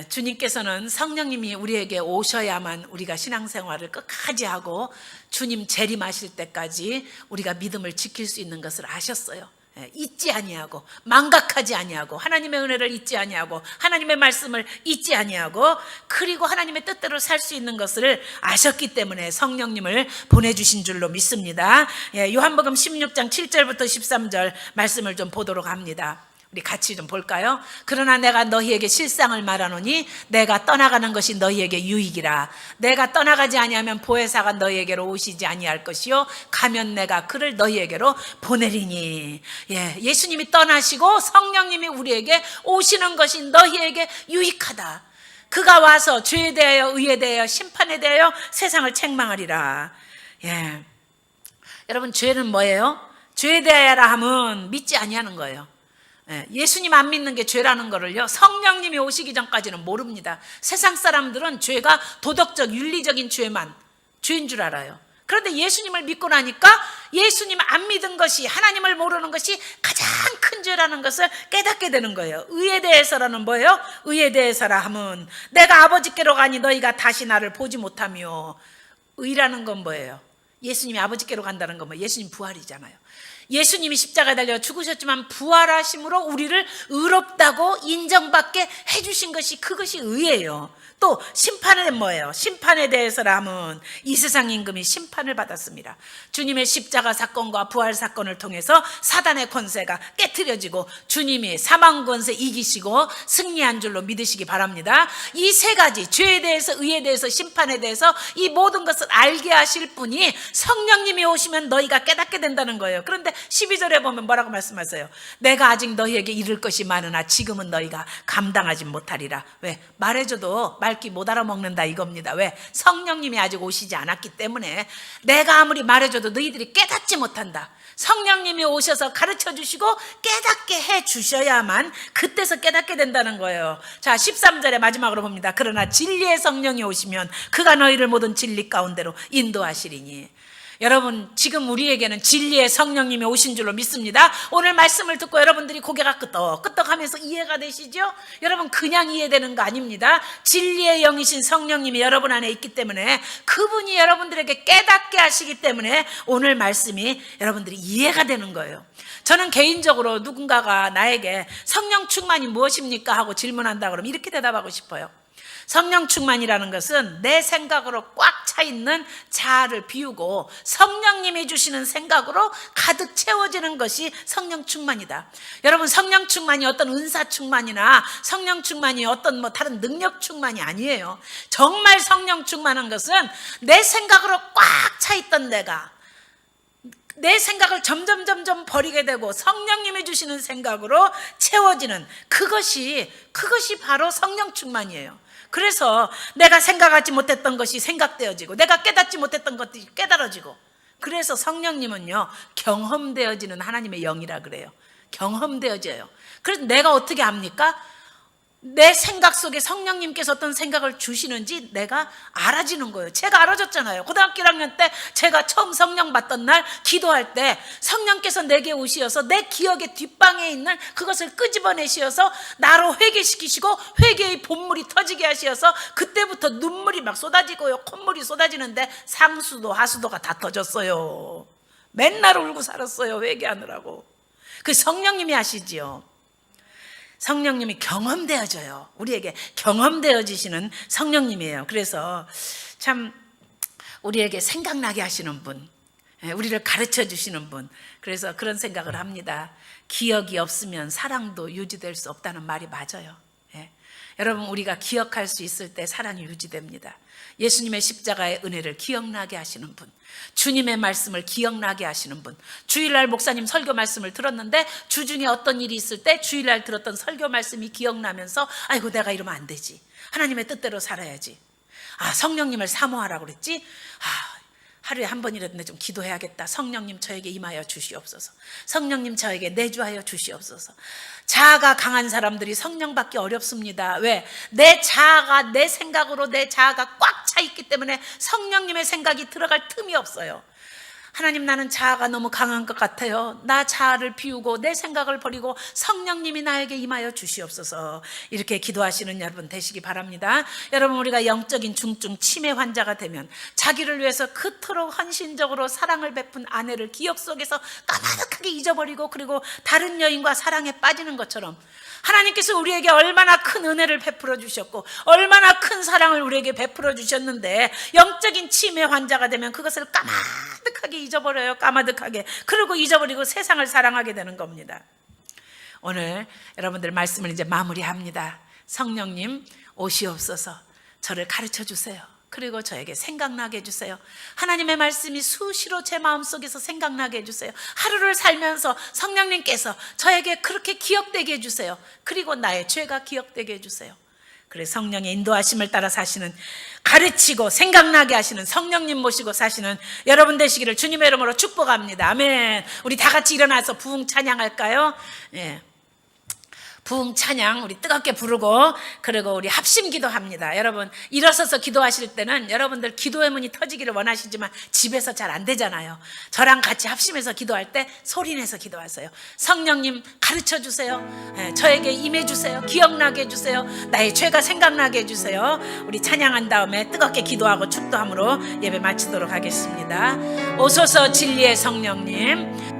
주님께서는 성령님이 우리에게 오셔야만 우리가 신앙생활을 끝까지 하고 주님 재림하실 때까지 우리가 믿음을 지킬 수 있는 것을 아셨어요. 잊지 아니하고 망각하지 아니하고 하나님의 은혜를 잊지 아니하고 하나님의 말씀을 잊지 아니하고 그리고 하나님의 뜻대로 살 수 있는 것을 아셨기 때문에 성령님을 보내주신 줄로 믿습니다. 요한복음 16장 7절부터 13절 말씀을 좀 보도록 합니다. 우리 같이 좀 볼까요? 그러나 내가 너희에게 실상을 말하노니 내가 떠나가는 것이 너희에게 유익이라. 내가 떠나가지 아니하면 보혜사가 너희에게로 오시지 아니할 것이요 가면 내가 그를 너희에게로 보내리니. 예수님이 떠나시고 성령님이 우리에게 오시는 것이 너희에게 유익하다. 그가 와서 죄에 대하여 의에 대하여 심판에 대하여 세상을 책망하리라. 여러분 죄는 뭐예요? 죄에 대하여라 하면 믿지 아니하는 거예요. 예수님 안 믿는 게 죄라는 거를요 성령님이 오시기 전까지는 모릅니다. 세상 사람들은 죄가 도덕적 윤리적인 죄인 줄 알아요. 그런데 예수님을 믿고 나니까 예수님 안 믿은 것이, 하나님을 모르는 것이 가장 큰 죄라는 것을 깨닫게 되는 거예요. 의에 대해서라는 뭐예요? 의에 대해서라 하면 내가 아버지께로 가니 너희가 다시 나를 보지 못하며. 의라는 건 뭐예요? 예수님이 아버지께로 간다는 건 뭐예요? 예수님 부활이잖아요. 예수님이 십자가에 달려 죽으셨지만 부활하심으로 우리를 의롭다고 인정받게 해주신 것이, 그것이 의예요. 또 심판은 뭐예요? 심판에 대해서라면 이 세상 임금이 심판을 받았습니다. 주님의 십자가 사건과 부활 사건을 통해서 사단의 권세가 깨트려지고 주님이 사망 권세 이기시고 승리한 줄로 믿으시기 바랍니다. 이 세 가지, 죄에 대해서, 의에 대해서, 심판에 대해서 이 모든 것을 알게 하실 분이 성령님이 오시면 너희가 깨닫게 된다는 거예요. 그런데 12절에 보면 뭐라고 말씀하세요? 내가 아직 너희에게 이를 것이 많으나 지금은 너희가 감당하지 못하리라. 왜? 말해줘도 말귀 못 알아먹는다 이겁니다. 왜? 성령님이 아직 오시지 않았기 때문에 내가 아무리 말해줘도 너희들이 깨닫지 못한다. 성령님이 오셔서 가르쳐 주시고 깨닫게 해 주셔야만 그때서 깨닫게 된다는 거예요. 자, 13절에 마지막으로 봅니다. 그러나 진리의 성령이 오시면 그가 너희를 모든 진리 가운데로 인도하시리니. 여러분, 지금 우리에게는 진리의 성령님이 오신 줄로 믿습니다. 오늘 말씀을 듣고 여러분들이 고개가 끄덕끄덕하면서 이해가 되시죠? 여러분, 그냥 이해되는 거 아닙니다. 진리의 영이신 성령님이 여러분 안에 있기 때문에 그분이 여러분들에게 깨닫게 하시기 때문에 오늘 말씀이 여러분들이 이해가 되는 거예요. 저는 개인적으로 누군가가 나에게 성령 충만이 무엇입니까? 하고 질문한다 그러면 이렇게 대답하고 싶어요. 성령 충만이라는 것은 내 생각으로 꽉 차 있는 자아를 비우고 성령님이 주시는 생각으로 가득 채워지는 것이 성령 충만이다. 여러분, 성령 충만이 어떤 은사 충만이나 성령 충만이 어떤 다른 능력 충만이 아니에요. 정말 성령 충만한 것은 내 생각으로 꽉 차 있던 내 생각을 점점 버리게 되고 성령님이 주시는 생각으로 채워지는 그것이 바로 성령 충만이에요. 그래서 내가 생각하지 못했던 것이 생각되어지고 내가 깨닫지 못했던 것들이 깨달아지고, 그래서 성령님은요 경험되어지는 하나님의 영이라 그래요. 경험되어져요. 그래서 내가 어떻게 합니까? 내 생각 속에 성령님께서 어떤 생각을 주시는지 내가 알아지는 거예요. 제가 알아졌잖아요. 고등학교 1학년 때 제가 처음 성령 받던 날 기도할 때 성령께서 내게 오시어서 내 기억의 뒷방에 있는 그것을 끄집어내시어서 나로 회개시키시고 회개의 본물이 터지게 하시어서 그때부터 눈물이 막 쏟아지고요, 콧물이 쏟아지는데 상수도 하수도가 다 터졌어요. 맨날 울고 살았어요, 회개하느라고. 그 성령님이 하시지요. 성령님이 경험되어져요. 우리에게 경험되어지시는 성령님이에요. 그래서 참 우리에게 생각나게 하시는 분, 우리를 가르쳐 주시는 분. 그래서 그런 생각을 합니다. 기억이 없으면 사랑도 유지될 수 없다는 말이 맞아요. 여러분, 우리가 기억할 수 있을 때 사랑이 유지됩니다. 예수님의 십자가의 은혜를 기억나게 하시는 분, 주님의 말씀을 기억나게 하시는 분. 주일날 목사님 설교 말씀을 들었는데 주중에 어떤 일이 있을 때 주일날 들었던 설교 말씀이 기억나면서 아이고, 내가 이러면 안 되지. 하나님의 뜻대로 살아야지. 성령님을 사모하라고 그랬지. 하루에 한 번이라도 좀 기도해야겠다. 성령님 저에게 임하여 주시옵소서. 성령님 저에게 내주하여 주시옵소서. 자아가 강한 사람들이 성령 받기 어렵습니다. 왜? 내 자아가, 내 생각으로 내 자아가 꽉 차 있기 때문에 성령님의 생각이 들어갈 틈이 없어요. 하나님, 나는 자아가 너무 강한 것 같아요. 나 자아를 비우고 내 생각을 버리고 성령님이 나에게 임하여 주시옵소서. 이렇게 기도하시는 여러분 되시기 바랍니다. 여러분, 우리가 영적인 중증 치매 환자가 되면 자기를 위해서 그토록 헌신적으로 사랑을 베푼 아내를 기억 속에서 까마득하게 잊어버리고 그리고 다른 여인과 사랑에 빠지는 것처럼 하나님께서 우리에게 얼마나 큰 은혜를 베풀어 주셨고 얼마나 큰 사랑을 우리에게 베풀어 주셨는데 영적인 치매 환자가 되면 그것을 까마득하게 잊어버려요. 까마득하게. 그리고 잊어버리고 세상을 사랑하게 되는 겁니다. 오늘 여러분들 말씀을 이제 마무리합니다. 성령님 오시옵소서. 저를 가르쳐 주세요. 그리고 저에게 생각나게 해주세요. 하나님의 말씀이 수시로 제 마음속에서 생각나게 해주세요. 하루를 살면서 성령님께서 저에게 그렇게 기억되게 해주세요. 그리고 나의 죄가 기억되게 해주세요. 그래서 성령의 인도하심을 따라 사시는, 가르치고 생각나게 하시는 성령님 모시고 사시는 여러분 되시기를 주님의 이름으로 축복합니다. 아멘. 우리 다 같이 일어나서 부흥 찬양할까요? 예. 부흥 찬양 우리 뜨겁게 부르고 그리고 우리 합심 기도합니다. 여러분, 일어서서 기도하실 때는 여러분들 기도의 문이 터지기를 원하시지만 집에서 잘 안 되잖아요. 저랑 같이 합심해서 기도할 때 소리내서 기도하세요. 성령님 가르쳐 주세요. 저에게 임해 주세요. 기억나게 해주세요. 나의 죄가 생각나게 해주세요. 우리 찬양한 다음에 뜨겁게 기도하고 축도함으로 예배 마치도록 하겠습니다. 오소서 진리의 성령님.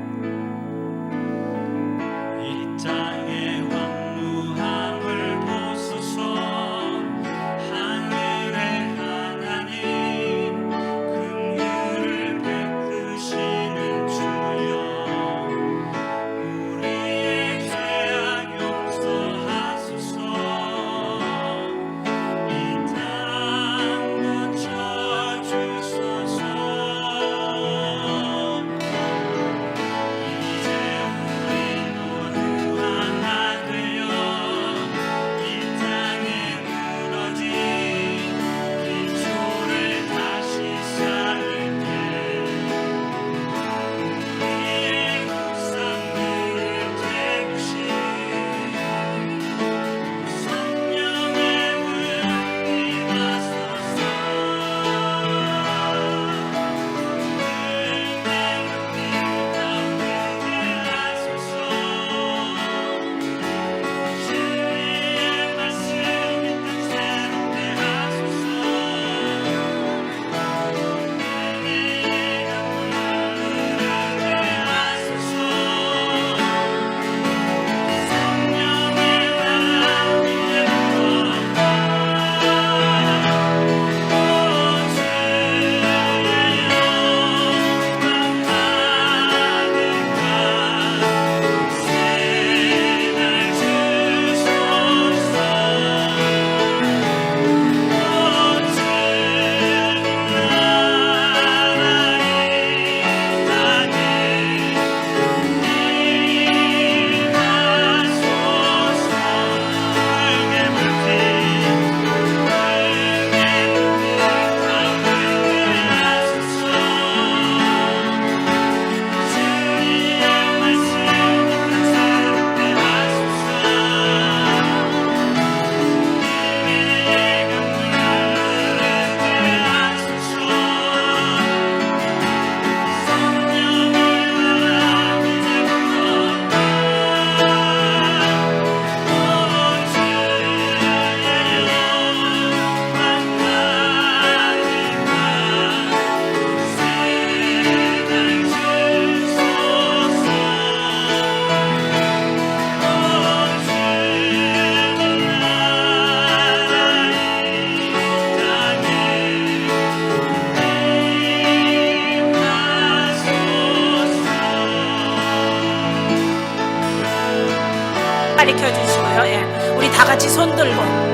주세요. 예. 우리 다 같이 손 들고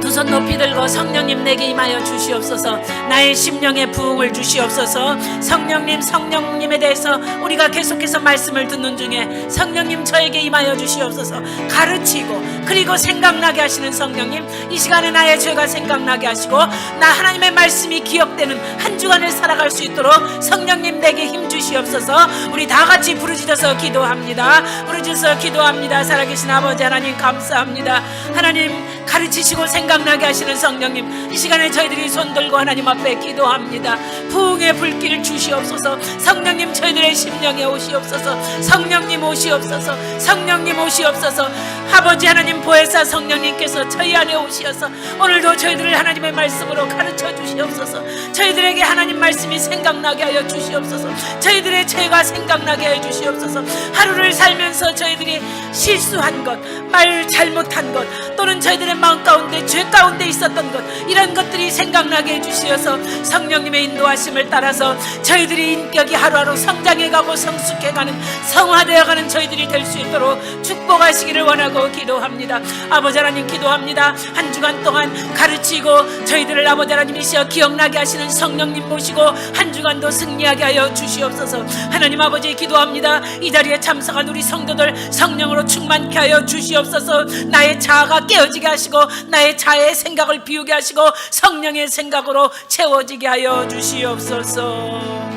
두 손 높이 들고 성령님 내게 임하여 주시옵소서. 나의 심령에 부흥을 주시옵소서. 성령님에 대해서 우리가 계속해서 말씀을 듣는 중에 성령님 저에게 임하여 주시옵소서. 가르치고 그리고 생각나게 하시는 성령님, 이 시간에 나의 죄가 생각나게 하시고 나 하나님의 말씀이 기억되는 한 주간을 살아갈 수 있도록 성령님 내게 힘 주시옵소서. 우리 다 같이 부르짖어서 기도합니다. 부르짖어서 기도합니다. 살아계신 아버지 하나님 감사합니다. 하나님 가르치시고 생각나게 하시는 성령님, 이 시간에 저희들이 손들고 하나님 앞에 기도합니다. 부흥의 불길을 주시옵소서. 성령님 저희들의 심령에 오시옵소서. 성령님 오시옵소서. 성령님 오시옵소서. 아버지 하나님 보혜사 성령님께서 저희 안에 오시어서 오늘도 저희들을 하나님의 말씀으로 가르쳐 주시옵소서. 저희들에게 하나님 말씀이 생각나게 하여 주시옵소서. 저희들의 죄가 생각나게 하여 주시옵소서. 하루를 살면서 저희들이 실수한 것, 말 잘못한 것, 또는 저희들의 마음 가운데 죄 가운데 있었던 것, 이런 것들이 생각나게 해주시어서 성령님의 인도하심을 따라서 저희들이 인격이 하루하루 성장해가고 성숙해가는, 성화되어가는 저희들이 될 수 있도록 축복하시기를 원하고 기도합니다. 아버지 하나님 기도합니다. 한 주간 동안 가르치고 저희들을 아버지 하나님이시여 기억나게 하시는 성령님 모시고 한 주간도 승리하게 하여 주시옵소서. 하나님 아버지 기도합니다. 이 자리에 참석한 우리 성도들 성령으로 충만케 하여 주시옵소서. 나의 자아가 깨어지게 하시고 나의 자아의 생각을 비우게 하시고 성령의 생각으로 채워지게 하여 주시옵소서.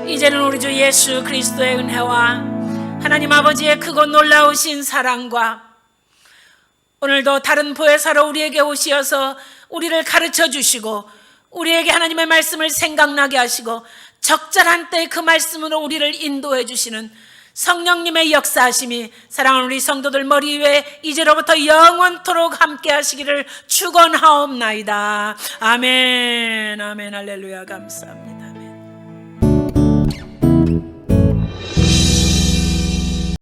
이제는 우리 주 예수 그리스도의 은혜와 하나님 아버지의 크고 놀라우신 사랑과 오늘도 다른 보혜사로 우리에게 오시어서 우리를 가르쳐 주시고 우리에게 하나님의 말씀을 생각나게 하시고 적절한 때에 그 말씀으로 우리를 인도해 주시는 성령님의 역사하심이 사랑하는 우리 성도들 머리 위에 이제로부터 영원토록 함께 하시기를 축원하옵나이다. 아멘. 아멘. 할렐루야. 감사합니다.